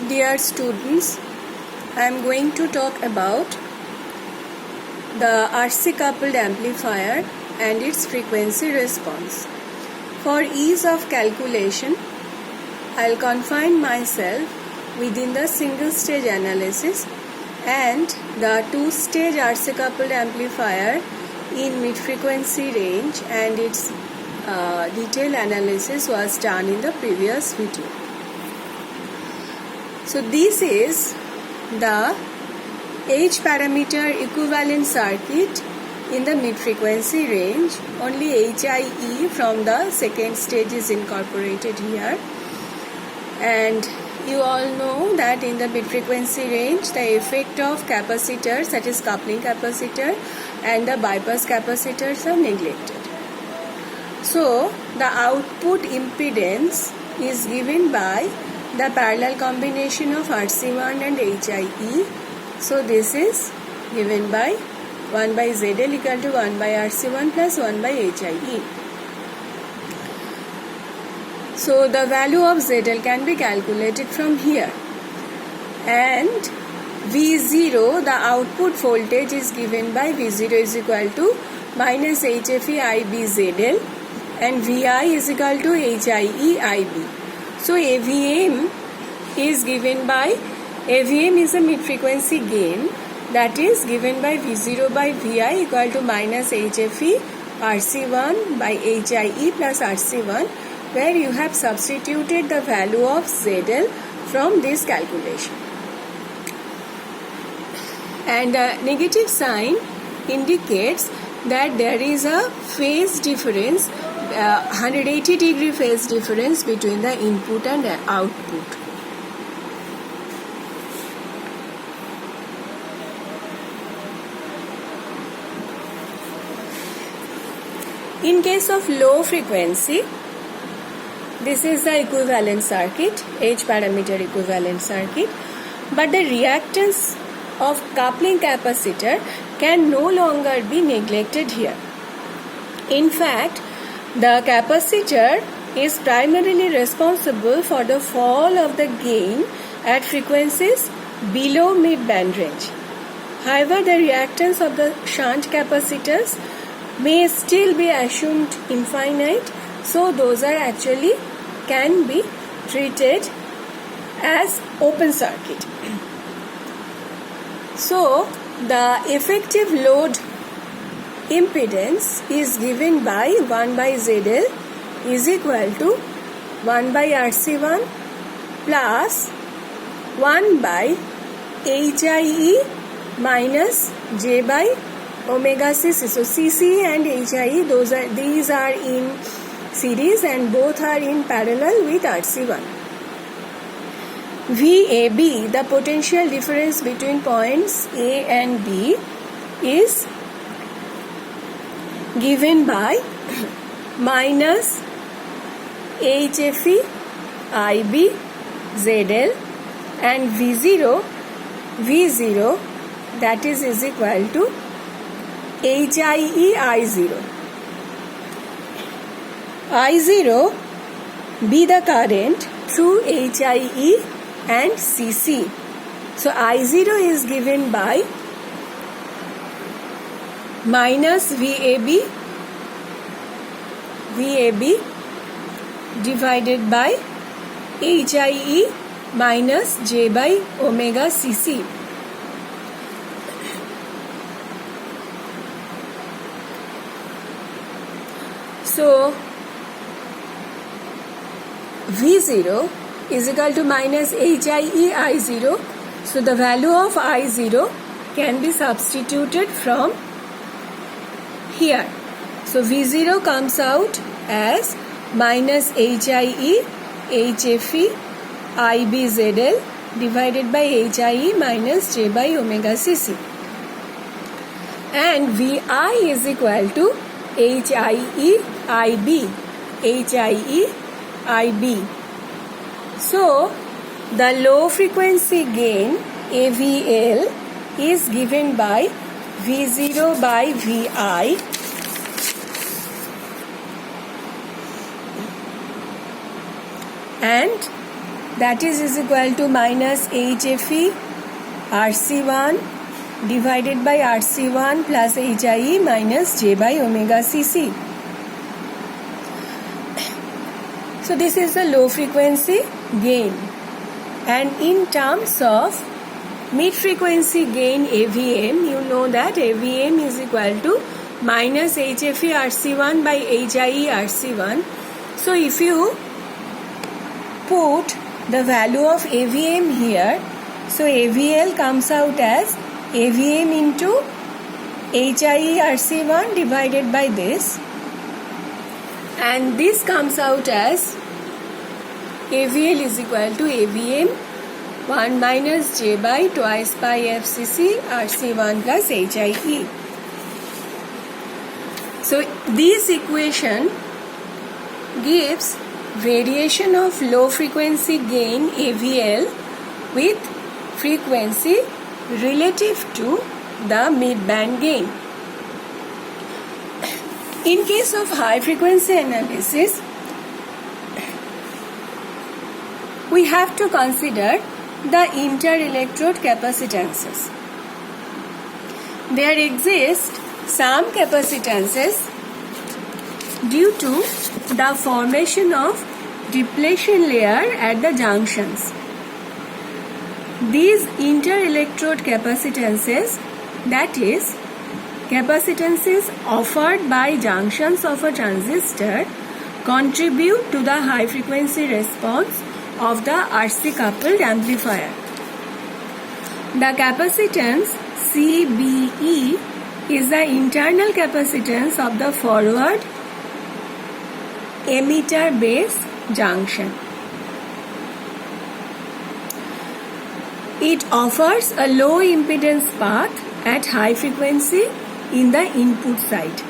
Dear students, I am going to talk about the RC coupled amplifier and its frequency response. For ease of calculation, I will confine myself within the single stage analysis and the two-stage RC coupled amplifier in mid-frequency range, and its detailed analysis was done in the previous video. So this is the H parameter equivalent circuit in the mid-frequency range. Only HIE from the second stage is incorporated here. And you all know that in the mid-frequency range, the effect of capacitors, that is coupling capacitor and the bypass capacitors, are neglected. So the output impedance is given by the parallel combination of RC1 and HIE. So this is given by 1 by ZL equal to 1 by RC1 plus 1 by HIE. So the value of ZL can be calculated from here. And V0, the output voltage, is given by V0 is equal to minus HFE IB ZL and VI is equal to HIE IB. So AVM is given by, AVM is a mid-frequency gain, that is given by V0 by VI equal to minus HFE RC1 by HIE plus RC1, where you have substituted the value of ZL from this calculation. And a negative sign indicates that there is a phase difference, 180 degree phase difference between the input and output. In case of low frequency, this is the equivalent circuit, H parameter equivalent circuit, but the reactance of coupling capacitor can no longer be neglected here. In fact, the capacitor is primarily responsible for the fall of the gain at frequencies below mid-band range. However, the reactance of the shunt capacitors may still be assumed infinite, so those are actually can be treated as open circuit. So, the effective load impedance is given by 1 by ZL is equal to 1 by RC1 plus 1 by HIE minus J by omega CC. So CC and HIE, these are in series and both are in parallel with RC1. VAB, the potential difference between points A and B, is given by minus HFE IB ZL and V0 that is equal to HIE I0. I0 be the current through HIE and CC. So I0 is given by minus VAB divided by HIE minus J by omega CC. So V0 is equal to minus HIE I0. So the value of I0 can be substituted from here. So V0 comes out as minus HIE HFE IB ZL divided by HIE minus J by omega CC. And VI is equal to HIE IB. So the low frequency gain AVL is given by V0 by VI and that is equal to minus HFE RC1 divided by RC1 plus HIE minus J by omega Cc. So this is the low frequency gain, and in terms of mid frequency gain AVM, you know that AVM is equal to minus HFE RC1 by HIE RC1. So if you put the value of AVM here, so AVL comes out as AVM into HIE RC1 divided by this, and this comes out as AVL is equal to AVM 1 minus J by twice pi FCC RC1 plus HIE. So this equation gives variation of low frequency gain AVL with frequency relative to the mid band gain. In case of high frequency analysis, we have to consider the inter-electrode capacitances. There exist some capacitances due to the formation of depletion layer at the junctions. These inter-electrode capacitances, that is, capacitances offered by junctions of a transistor, contribute to the high frequency response of the RC coupled amplifier. The capacitance CBE is the internal capacitance of the forward emitter base junction. It offers a low impedance path at high frequency in the input side.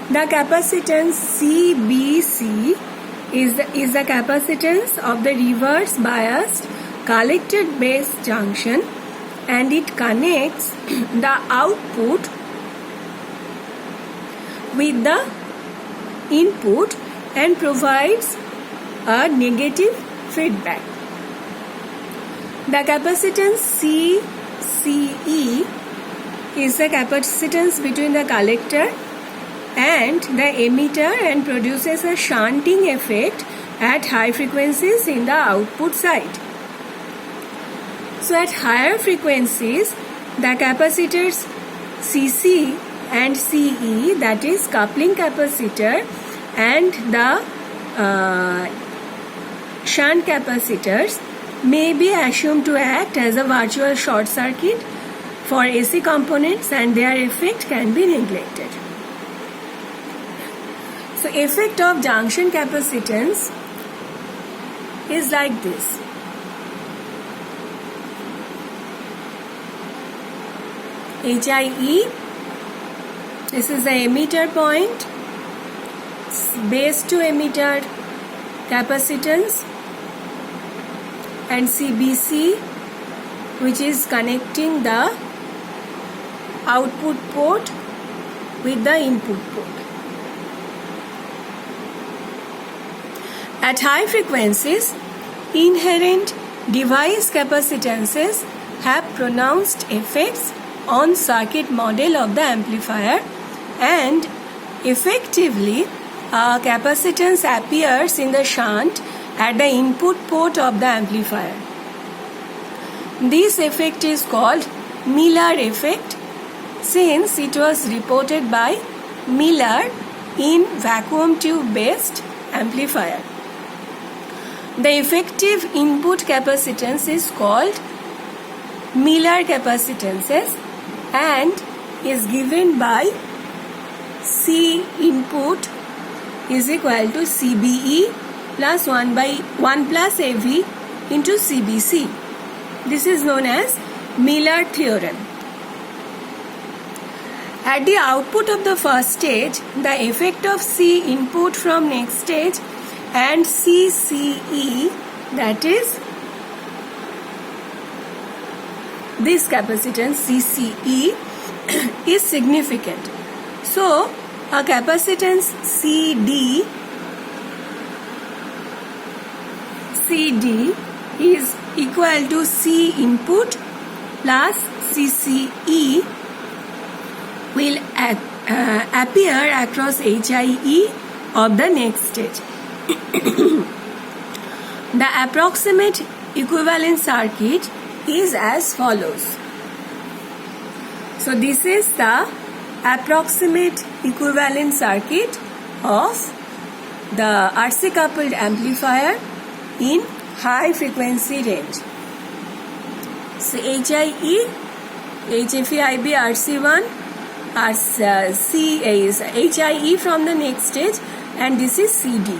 The capacitance CBC is the capacitance of the reverse biased collected base junction, and it connects the output with the input and provides a negative feedback. The capacitance CCE is the capacitance between the collector and the emitter and produces a shunting effect at high frequencies in the output side. So at higher frequencies, the capacitors CC and CE, that is coupling capacitor, and the shunt capacitors may be assumed to act as a virtual short circuit for AC components, and their effect can be neglected. So effect of junction capacitance is like this. HIE, this is the emitter point, base to emitter capacitance, and CBC, which is connecting the output port with the input port. At high frequencies, inherent device capacitances have pronounced effects on circuit model of the amplifier, and effectively a capacitance appears in the shunt at the input port of the amplifier. This effect is called Miller effect, since it was reported by Miller in vacuum tube based amplifier. The effective input capacitance is called Miller capacitances and is given by C input is equal to CBE plus 1 plus AV into CBC. This is known as Miller theorem. At the output of the first stage, the effect of C input from next stage and CCE, that is this capacitance CCE, is significant. So a CD is equal to C input plus CCE will appear across HIE of the next stage. The approximate equivalent circuit is as follows. So this is the approximate equivalent circuit of the RC coupled amplifier in high frequency range. So HIE, HFE, IB, RC1, C is HIE from the next stage, and this is CD.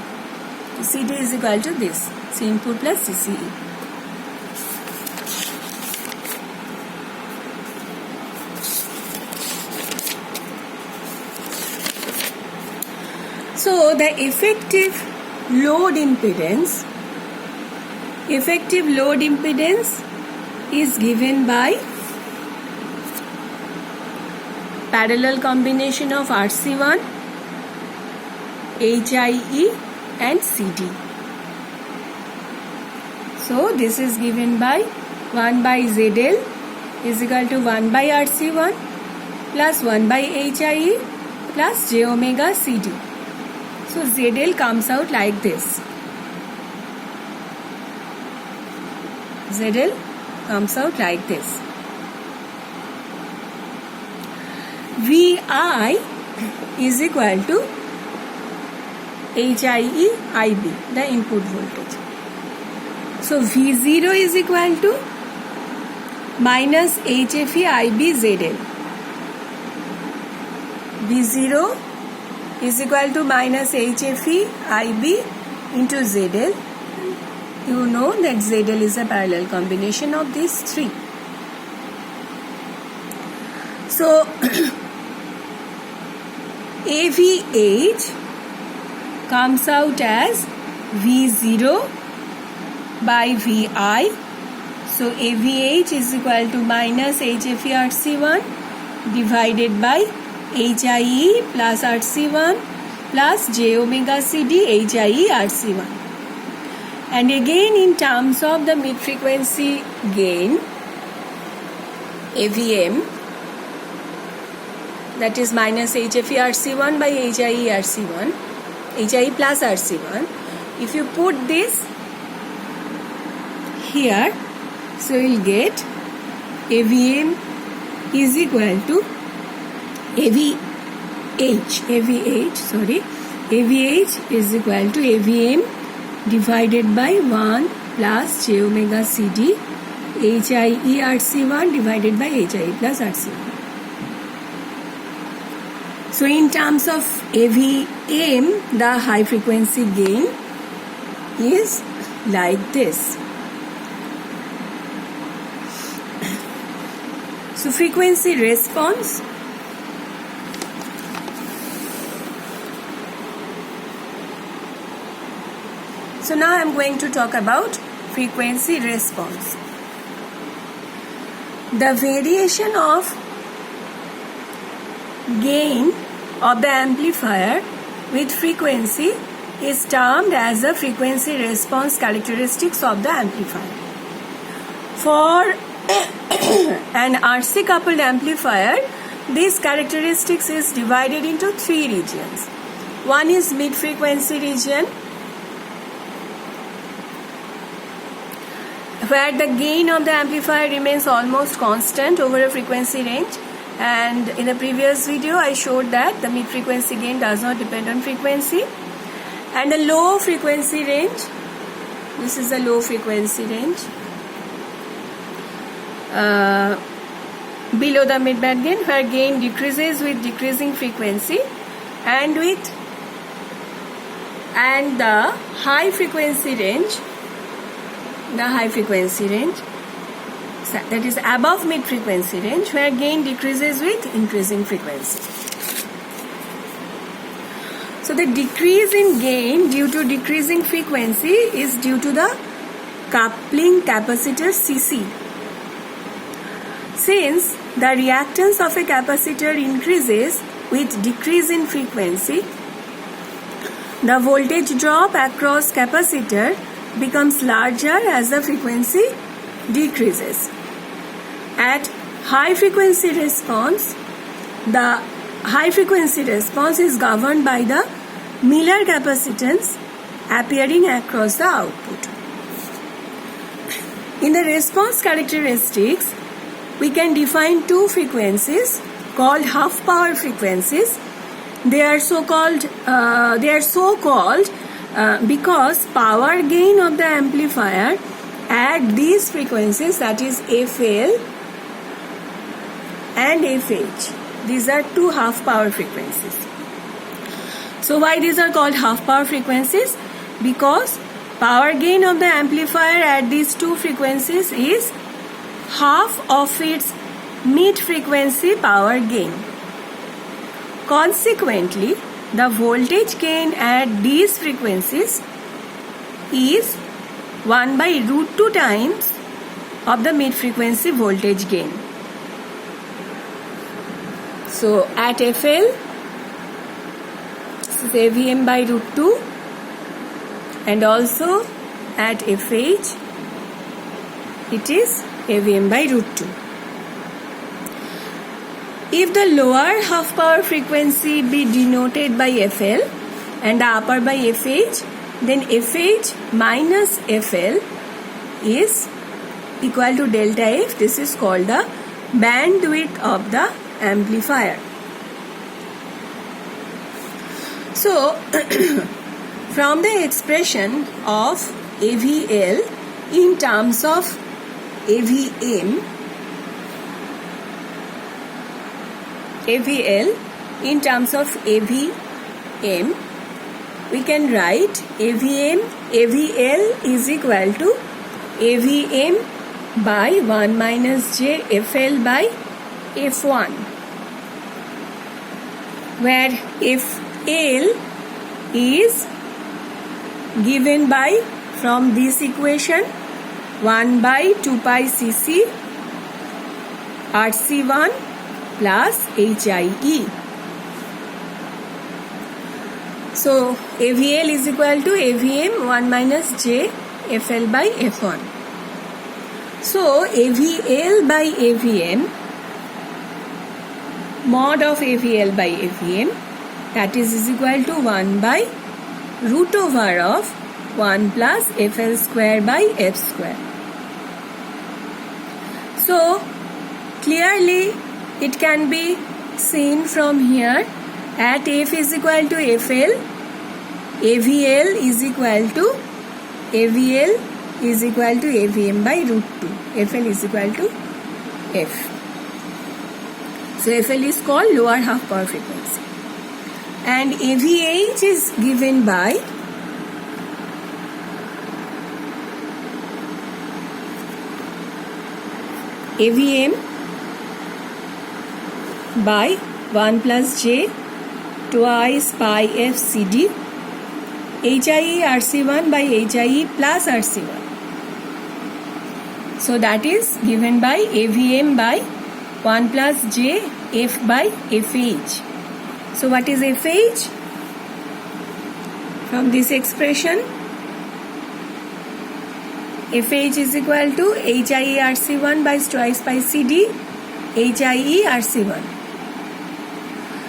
CD is equal to this, C input plus CCE. So the effective load impedance is given by parallel combination of RC1, HIE and CD. So this is given by 1 by ZL is equal to 1 by RC1 plus 1 by HIE plus j omega CD. So ZL comes out like this. ZL comes out like this. VI is equal to HIE IB, the input voltage. So V0 is equal to minus HFE IB ZL. V0 is equal to minus HFE IB into ZL. You know that ZL is a parallel combination of these three. So AVH comes out as V0 by VI. So AVH is equal to minus HFE RC1 divided by HIE plus RC1 plus j omega CD HIE RC1. And again in terms of the mid-frequency gain, AVM, that is minus HFE RC1 by HIE RC1, HIE plus RC1. If you put this here, so you will get AVM is equal to AVH is equal to AVM divided by 1 plus j omega CD HIE RC1 divided by HIE plus RC1. So in terms of AVM, the high frequency gain is like this. So frequency response. So now I am going to talk about frequency response. The variation of gain of the amplifier with frequency is termed as the frequency response characteristics of the amplifier. For an RC coupled amplifier, this characteristics is divided into three regions. One is mid-frequency region, where the gain of the amplifier remains almost constant over a frequency range, and in the previous video I showed that the mid-frequency gain does not depend on frequency. And a low frequency range, this is a low frequency range below the mid-band gain, where gain decreases with decreasing frequency, and the high frequency range, that is above mid-frequency range, where gain decreases with increasing frequency. So the decrease in gain due to decreasing frequency is due to the coupling capacitor CC. Since the reactance of a capacitor increases with decrease in frequency, the voltage drop across capacitor becomes larger as the frequency decreases. At high frequency response, the high frequency response is governed by the Miller capacitance appearing across the output. In the response characteristics, we can define two frequencies called half power frequencies. They are so called because power gain of the amplifier at these frequencies, that is FL and FH. These are two half power frequencies. So why these are called half power frequencies? Because power gain of the amplifier at these two frequencies is half of its mid frequency power gain. Consequently, the voltage gain at these frequencies is 1 by root 2 times of the mid frequency voltage gain. So at FL, this is AVM by root 2, and also at FH, it is AVM by root 2. If the lower half power frequency be denoted by FL and the upper by FH, then FH minus FL is equal to delta F. This is called the bandwidth of the amplifier. So, from the expression of AVL in terms of AVL in terms of AVM, we can write AVL is equal to AVM by 1 minus J FL by F1, where FL is given by, from this equation, 1 by 2 pi Cc RC1 plus HIE. So AVL is equal to AVM 1 minus J FL by F1. So AVL by AVM, mod of AVL by AVM, that is equal to 1 by root over of 1 plus FL square by F square. So clearly it can be seen from here, at F is equal to FL, AVL is equal to AVM by root 2. FL is equal to F. So FL is called lower half power frequency. And AVH is given by AVM by 1 plus J twice pi F CD, HIE RC1 by HIE plus RC1. So that is given by AVM by 1 plus J F by FH. So what is FH? From this expression, FH is equal to HIE RC1 by twice pi CD, HIE RC1.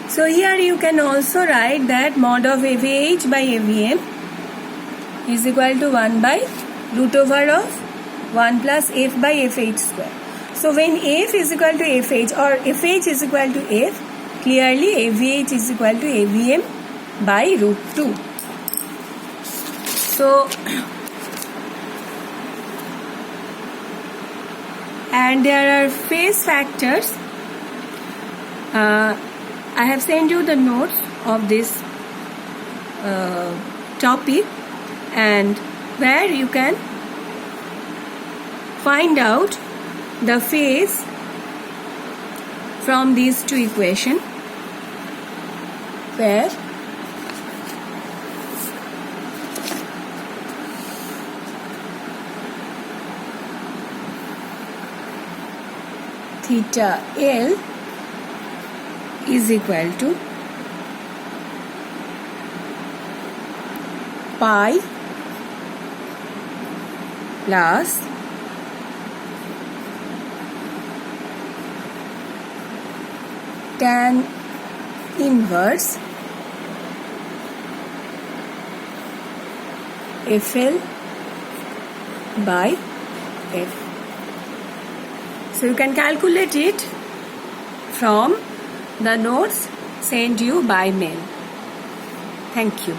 So here you can also write that mod of AVH by AVM is equal to 1 by root over of 1 plus F by FH square. So when F is equal to FH or FH is equal to F, clearly AVH is equal to AVM by root 2. So, and there are phase factors. I have sent you the notes of this topic, and where you can find out the phase from these two equations, where theta L is equal to pi plus tan inverse FL by F. So you can calculate it from the notes sent you by mail. Thank you.